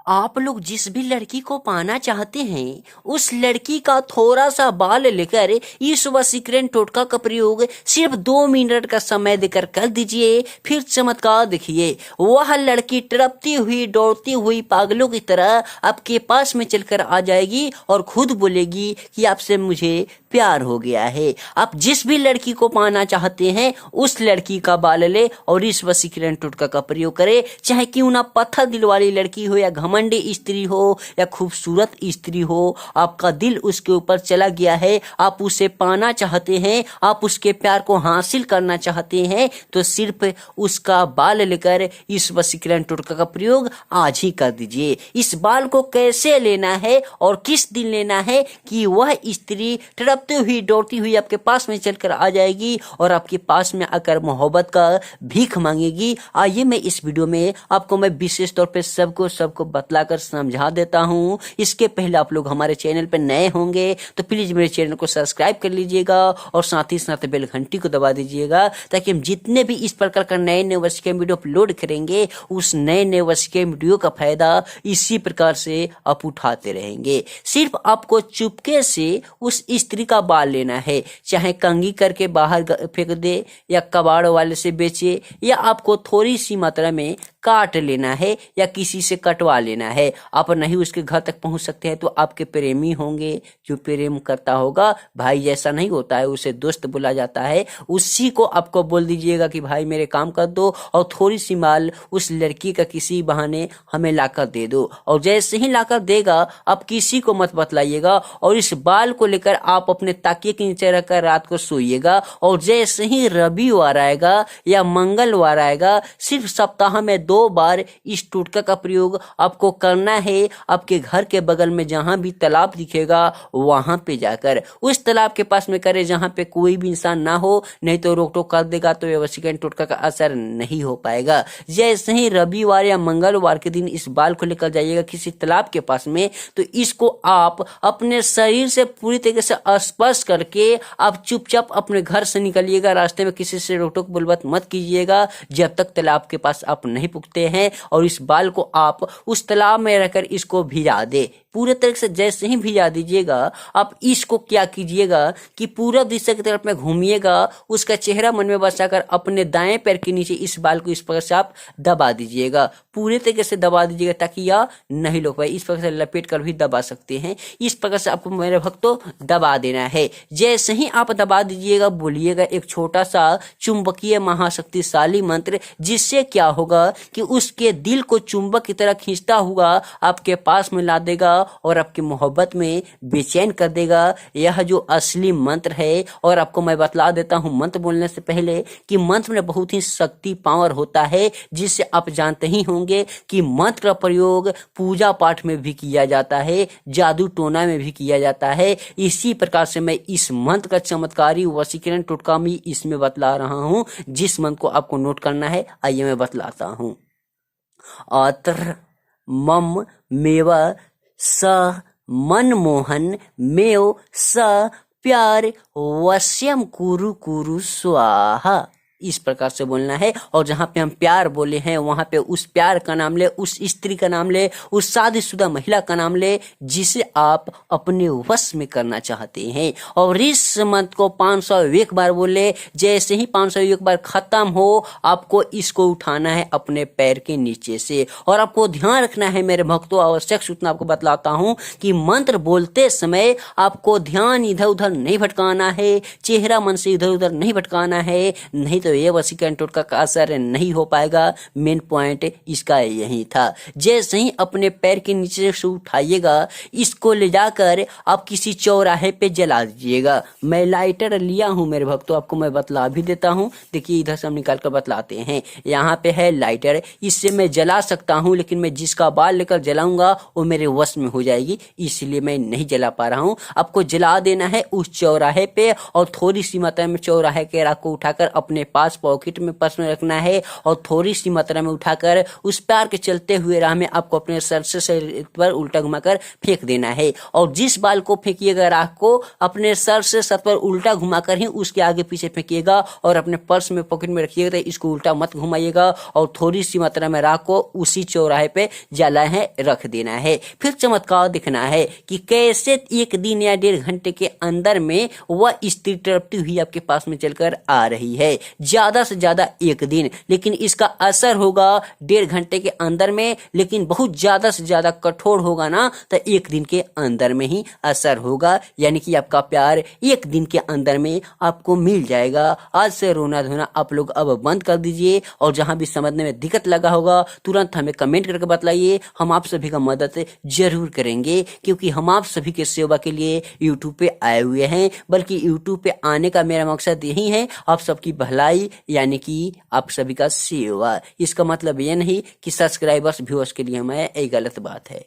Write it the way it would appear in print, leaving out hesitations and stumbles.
आप लोग जिस भी लड़की को पाना चाहते हैं उस लड़की का थोड़ा सा बाल लेकर इस वशीकरण टोटका का प्रयोग सिर्फ 2 मिनट का समय देकर कर दीजिए। फिर चमत्कार देखिए, वह लड़की तड़पती हुई दौड़ती हुई पागलों की तरह आपके पास में चलकर आ जाएगी और खुद बोलेगी कि आपसे मुझे प्यार हो गया है। आप जिस भी लड़की को पाना चाहते हैं उस लड़की का बाल ले और इस वशीकरण टोटका का प्रयोग करें। चाहे क्यों ना पत्थर दिल वाली लड़की हो या घमंडी स्त्री हो या खूबसूरत स्त्री हो, आपका दिल उसके ऊपर चला गया है, आप उसे पाना चाहते हैं, आप उसके प्यार को हासिल करना चाहते हैं, तो सिर्फ उसका बाल लेकर इस वशीकरण टोटका का प्रयोग आज ही कर दीजिए। इस बाल को कैसे लेना है और किस दिन लेना है कि वह स्त्री तड़पती हुई दौड़ती हुई आपके पास में चलकर आ जाएगी और आपके पास में आकर मोहब्बत का भीख मांगेगी। आइए मैं इस वीडियो में आपको मैं विशेष तौर पे सबको बतलाकर समझा देता हूँ। इसके पहले आप लोग हमारे चैनल पर नए होंगे तो प्लीज मेरे चैनल को सब्सक्राइब कर लीजिएगा और साथ ही साथ बेल घंटी को दबा दीजिएगा, ताकि हम जितने भी इस प्रकार का नए वशीकरण वीडियो अपलोड करेंगे उस नए वशीकरण वीडियो का फायदा इसी प्रकार से आप उठाते रहेंगे। सिर्फ आपको चुपके से उस स्त्री का बाल लेना है, चाहे कंघी करके बाहर फेंक दे या कबाड़ वाले से बेचे, या आपको थोड़ी सी मात्रा में काट लेना है या किसी से कटवा लेना है। आप नहीं उसके घर तक पहुंच सकते हैं तो आपके प्रेमी होंगे, जो प्रेम करता होगा, भाई जैसा नहीं होता है, उसे दोस्त बोला जाता है, उसी को आपको बोल दीजिएगा कि भाई मेरे काम कर दो और थोड़ी सी माल उस लड़की का किसी बहाने हमें लाकर दे दो। और जैसे ही लाकर देगा आप किसी को मत बतलाइएगा और इस बाल को लेकर आप अपने ताकिए के नीचे रखकर रात को सोइएगा। और जैसे ही रविवार आएगा या मंगलवार आएगा, सिर्फ सप्ताह में 2 बार इस टोटका का प्रयोग आपको करना है। आपके घर के बगल में जहां भी तालाब दिखेगा वहां पे जाकर उस तालाब के पास में करें जहां पे कोई भी इंसान ना हो, नहीं तो रोक टोक कर देगा तो ये वशीकरण टोटका का असर नहीं हो पाएगा। जैसे ही रविवार या मंगलवार के दिन इस बाल को लेकर जाइएगा किसी तालाब के पास में, तो इसको आप अपने शरीर से पूरी तरीके से स्पर्श करके आप चुपचाप अपने घर से निकलिएगा। रास्ते में किसी से रोक टोक बुलबत मत कीजिएगा जब तक तालाब के पास आप नहीं पुगते हैं। और इस बाल को आप उस तालाब में रहकर इसको भिजा दे पूरे तरीके से। जैसे ही भिजा दीजिएगा आप इसको क्या कीजिएगा कि पूरब दिशा की तरफ में घूमिएगा, उसका चेहरा मन में बसाकर अपने दाएं पैर के नीचे इस बाल को इस प्रकार से आप दबा दीजिएगा, पूरे तरीके से दबा दीजिएगा ताकि यह नहीं लुक पाए। इस प्रकार से लपेट कर भी दबा सकते हैं। इस प्रकार से आपको मेरे भक्तों दबा देना है। जैसे ही आप दबा दीजिएगा बोलिएगा एक छोटा सा चुंबकीय महाशक्तिशाली मंत्र, जिससे क्या होगा कि उसके दिल को चुंबक की तरह खींचता हुआ आपके पास में ला देगा और आपकी मोहब्बत में बेचैन कर देगा। यह जो असली मंत्र है, और आपको मैं बतला देता हूं मंत्र बोलने से पहले कि मंत्र में बहुत ही शक्ति पावर होता है, जिससे आप जानते ही होंगे कि मंत्र का प्रयोग पूजा पाठ में भी किया जाता है, जादू टोना में भी किया जाता है। इसी प्रकार से मैं इस मंत्र का चमत्कारी वशीकरण टोटका भी इसमें बतला रहा हूं। जिस मंत्र को आपको नोट करना है आइए मैं बतलाता हूं। अत्र मम मेव स मनमोहन मेव स प्यार वश्यम कुरु कुरु स्वाहा। इस प्रकार से बोलना है। और जहां पे हम प्यार बोले हैं वहां पे उस प्यार का नाम ले, उस स्त्री का नाम ले, उस शादीशुदा महिला का नाम ले जिसे आप अपने वश में करना चाहते हैं। और इस मंत्र को 501 बार बोले। जैसे ही 501 बार खत्म हो आपको इसको उठाना है अपने पैर के नीचे से। और आपको ध्यान रखना है मेरे भक्तों, आवश्यक सूचना आपको बतलाता हूं कि मंत्र बोलते समय आपको ध्यान इधर उधर नहीं भटकाना है, चेहरा मन से इधर उधर नहीं भटकाना है, नहीं तो ये वशीकरण टोटका का असर नहीं हो पाएगा। मेन पॉइंट इसका यही था। जैसे ही अपने पैर के नीचे से उठाइएगा इसको ले जाकर आप किसी चौराहे पे जला दीजिएगा। मैं लाइटर लिया हूं मेरे भक्तों, आपको मैं बतला भी देता हूं। देखिए इधर से हम निकाल कर बतलाते हैं। यहाँ पे है लाइटर, इससे मैं जला सकता हूं, लेकिन मैं जिसका बाल लेकर जलाऊंगा वो मेरे वश में हो जाएगी, इसलिए मैं नहीं जला पा रहा हूं। आपको जला देना है उस चौराहे पे और थोड़ी सी मात्रा में चौराहे के राख को उठाकर अपने पास पॉकेट में पर्स में रखना है और थोड़ी सी मात्रा में उठाकर उस प्यार के चलते हुए राह में आपको अपने सर से पर उल्टा घुमाकर फेंक देना है। और जिस बाल को फेंकिएगा राख को अपने सर से सर पर उल्टा घुमाकर ही उसके आगे पीछे फेंकिएगा और अपने पर्स में पॉकेट में रखिएगा। तो इसको उल्टा मत घुमाइएगा और थोड़ी सी मात्रा में राख को उसी चौराहे पे जला है रख देना है। फिर चमत्कार दिखना है कि कैसे एक दिन या 1.5 घंटे के अंदर में वह स्त्री तड़पती हुई आपके पास में चलकर आ रही है। ज्यादा से ज्यादा 1 दिन, लेकिन इसका असर होगा 1.5 घंटे के अंदर में, लेकिन बहुत ज्यादा से ज्यादा कठोर होगा ना तो 1 दिन के अंदर में ही असर होगा। यानी कि आपका प्यार 1 दिन के अंदर में आपको मिल जाएगा। आज से रोना धोना आप लोग अब बंद कर दीजिए और जहां भी समझने में दिक्कत लगा होगा तुरंत हमें कमेंट करके बतलाइए। हम आप सभी का मदद जरूर करेंगे, क्योंकि हम आप सभी के सेवा के लिए यूट्यूब पे आए हुए हैं। बल्कि यूट्यूब पे आने का मेरा मकसद यही है आप सबकी भलाई, यानी कि आप सभी का सेवा। इसका मतलब ये नहीं कि सब्सक्राइबर्स व्यूअर्स के लिए हमें एक गलत बात है।